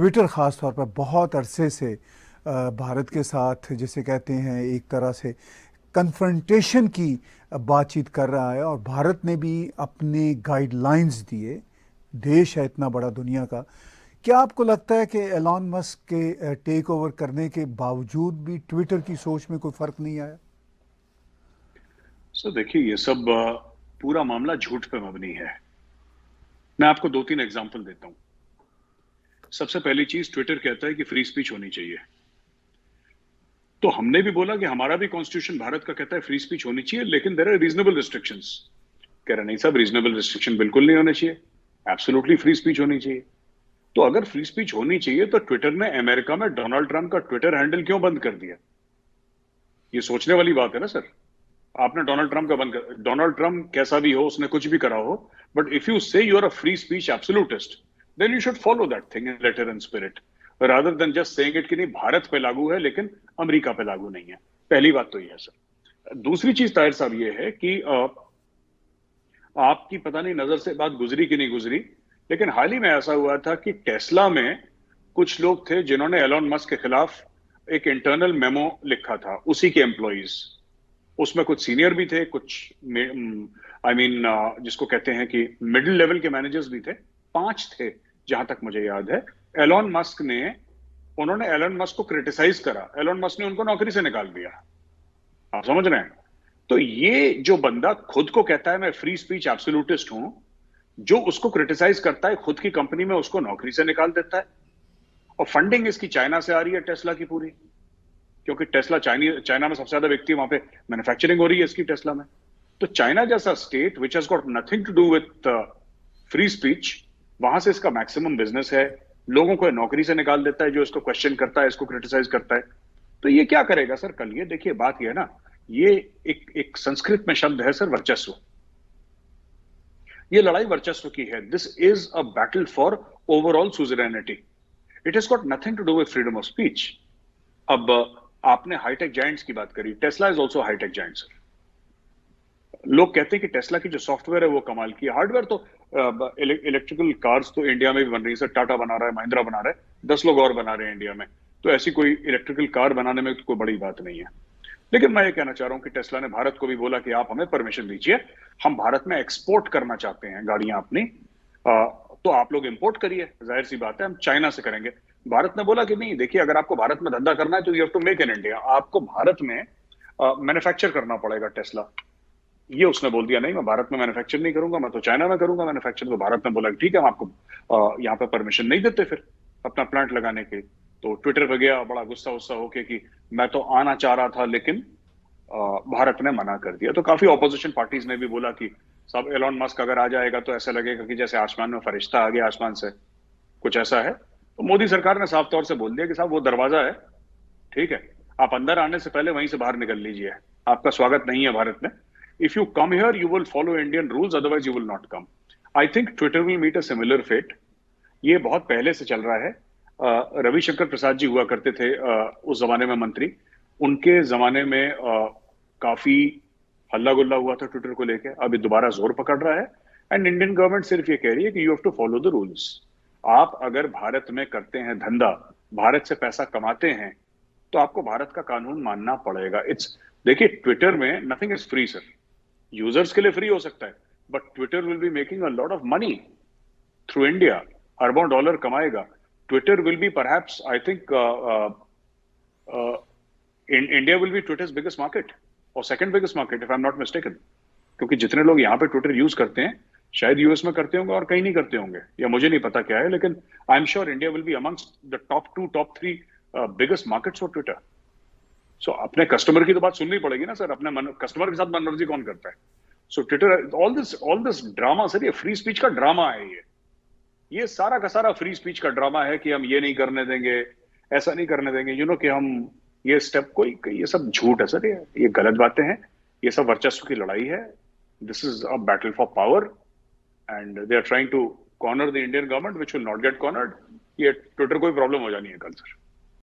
Twitter ख़ास तौर पर बहुत अरसे से भारत के साथ जिसे कहते हैं एक तरह से कन्फ्रंटेशन की बातचीत कर रहा है, और भारत ने भी अपने गाइडलाइंस दिए। देश है इतना बड़ा दुनिया का। क्या आपको लगता है कि एलॉन मस्क के टेक ओवर करने के बावजूद भी ट्विटर की सोच में कोई फ़र्क नहीं आया? देखिए, ये सब पूरा मामला झूठ पे मबनी है। मैं आपको दो तीन एग्जांपल देता हूं। सबसे पहली चीज, ट्विटर कहता है कि फ्री स्पीच होनी चाहिए। तो हमने भी बोला कि हमारा भी कॉन्स्टिट्यूशन भारत का कहता है फ्री स्पीच होनी चाहिए, लेकिन देयर आर रीजनेबल रिस्ट्रिक्शंस। कह रहे नहीं साहब, रीजनेबल रिस्ट्रिक्शन बिल्कुल नहीं होने चाहिए, एब्सोल्युटली फ्री स्पीच होनी चाहिए। तो अगर फ्री स्पीच होनी चाहिए तो ट्विटर ने अमेरिका में डोनाल्ड ट्रंप का ट्विटर हैंडल क्यों बंद कर दिया? ये सोचने वाली बात है ना सर। आपने डोनाल्ड ट्रंप का बंद कर, डोनाल्ड ट्रंप कैसा भी हो, उसने कुछ भी करा हो, but if you say you are a free speech absolutist, then you should follow that thing in letter and spirit, rather than just saying it कि नहीं भारत पे लागू है लेकिन अमेरिका पे लागू नहीं है। पहली बात तो ये है सर। दूसरी चीज ताहिर साहब ये है कि आपकी पता नहीं नजर से बात गुजरी कि नहीं गुजरी, लेकिन हाल ही में ऐसा हुआ था कि टेस्ला में कुछ लोग थे जिन्होंने एलॉन मस्क के खिलाफ एक इंटरनल मेमो लिखा था, उसी के एम्प्लॉइज। उसमें कुछ सीनियर भी थे, कुछ जिसको कहते हैं कि मिडिल लेवल के मैनेजर्स भी थे। 5 थे जहां तक मुझे याद है। एलॉन मस्क ने उन्होंने एलॉन मस्क को क्रिटिसाइज करा, एलॉन मस्क ने उनको नौकरी से निकाल दिया। आप समझ रहे हैं? तो ये जो बंदा खुद को कहता है मैं फ्री स्पीच एब्सोल्यूटिस्ट हूं, जो उसको क्रिटिसाइज करता है खुद की कंपनी में उसको नौकरी से निकाल देता है। और फंडिंग इसकी चाइना से आ रही है, टेस्ला की पूरी, क्योंकि टेस्ला चाइना में सबसे ज्यादा बिकती है, वहां पे मैन्युफैक्चरिंग हो रही है इसकी टेस्ला में। तो चाइना जैसा state which has got nothing to do with free speech, वहां से इसका मैक्सिमम बिजनेस है। लोगों को नौकरी से निकाल देता है जो इसको क्वेश्चन करता है, इसको क्रिटिसाइज करता है। तो ये क्या करेगा सर कल? ये देखिए, बात ये है ना, ये एक संस्कृत में शब्द है सर, वर्चस्व। ये लड़ाई वर्चस्व की है। This is a battle for overall suzerainty. It has got nothing to do with freedom of speech. अब आपने हाईटेक जायंट्स की बात करी, Tesla is also high tech giant sir. लोग कहते हैं कि टेस्ला की जो सॉफ्टवेयर है वो कमाल की है, हार्डवेयर तो इलेक्ट्रिकल कार्स तो इंडिया में भी बन रही है सर। टाटा बना रहा है, महिंद्रा बना रहा है, 10 लोग और बना रहे हैं इंडिया में। तो ऐसी कोई इलेक्ट्रिकल कार बनाने में तो कोई बड़ी बात नहीं है। लेकिन मैं ये कहना चाह रहा हूं कि टेस्ला ने भारत को भी बोला कि आप हमें परमिशन दीजिए, हम भारत में एक्सपोर्ट करना चाहते हैं गाड़ियां अपनी, तो आप लोग इंपोर्ट करिए। जाहिर सी बात है हम चाइना से करेंगे। भारत ने बोला कि नहीं, देखिए अगर आपको भारत में धंधा करना है तो you have to make in India, आपको भारत में मैन्युफैक्चर करना पड़ेगा टेस्ला। ये उसने बोल दिया नहीं, मैं भारत में मैन्युफैक्चर नहीं करूंगा, मैं तो चाइना में करूंगा मैन्युफैक्चर। तो भारत ने बोला कि ठीक है, हम आपको यहाँ पे परमिशन नहीं देते फिर अपना प्लांट लगाने के। तो ट्विटर पे गया बड़ा गुस्सा उस्सा होके कि मैं तो आना चाह रहा था लेकिन भारत ने मना कर दिया। तो काफी ऑपोजिशन पार्टीज ने भी बोला कि साहब एलॉन मस्क अगर आ जाएगा तो ऐसा लगेगा कि जैसे आसमान में फरिश्ता आ गया आसमान से, कुछ ऐसा है। तो मोदी सरकार ने साफ तौर से बोल दिया कि साहब वो दरवाजा है, ठीक है, आप अंदर आने से पहले वहीं से बाहर निकल लीजिए, आपका स्वागत नहीं है भारत में। If you come here you will follow Indian rules, otherwise you will not come. I think Twitter will meet a similar fate. ये बहुत पहले से चल रहा है। रविशंकर प्रसाद जी हुआ करते थे उस जमाने में मंत्री। उनके जमाने में काफी हल्ला गुल्ला हुआ था ट्विटर को लेके। अभी दोबारा जोर पकड़ रहा है एंड इंडियन गवर्नमेंट सिर्फ ये कह रही है कि you have to follow the rules. आप अगर भारत में करते हैं धंधा, भारत से पैसा कमाते हैं, तो आपको भारत का कानून मानना पड़ेगा। इट्स, देखिए ट्विटर में nothing is free sir. Users के लिए फ्री हो सकता है, but Twitter will be making a lot of money through India. अरबों डॉलर कमाएगा। Twitter will be perhaps, I think India will be Twitter's biggest market और second biggest market if I am not mistaken. क्योंकि जितने लोग यहाँ पे Twitter use करते हैं शायद यूएस में करते होंगे और कहीं नहीं करते होंगे, या मुझे नहीं पता क्या है, लेकिन I am sure India will be amongst the top 2 top 3 biggest markets for Twitter. So अपने कस्टमर की तो बात सुननी पड़ेगी ना सर। अपने कस्टमर के साथ मनमर्जी कौन करता है? So Twitter, all this drama sir, ये फ्री स्पीच का ड्रामा है। ये सारा का सारा फ्री स्पीच का ड्रामा है कि हम ये नहीं करने देंगे, ऐसा नहीं करने देंगे, कि हम ये स्टेप, कोई ये सब झूठ है सर। ये गलत बातें हैं। ये सब वर्चस्व की लड़ाई है। This is a battle for power and they are trying to corner the Indian government which will not get cornered. ये ट्विटर को भी प्रॉब्लम हो जानी है कल सर।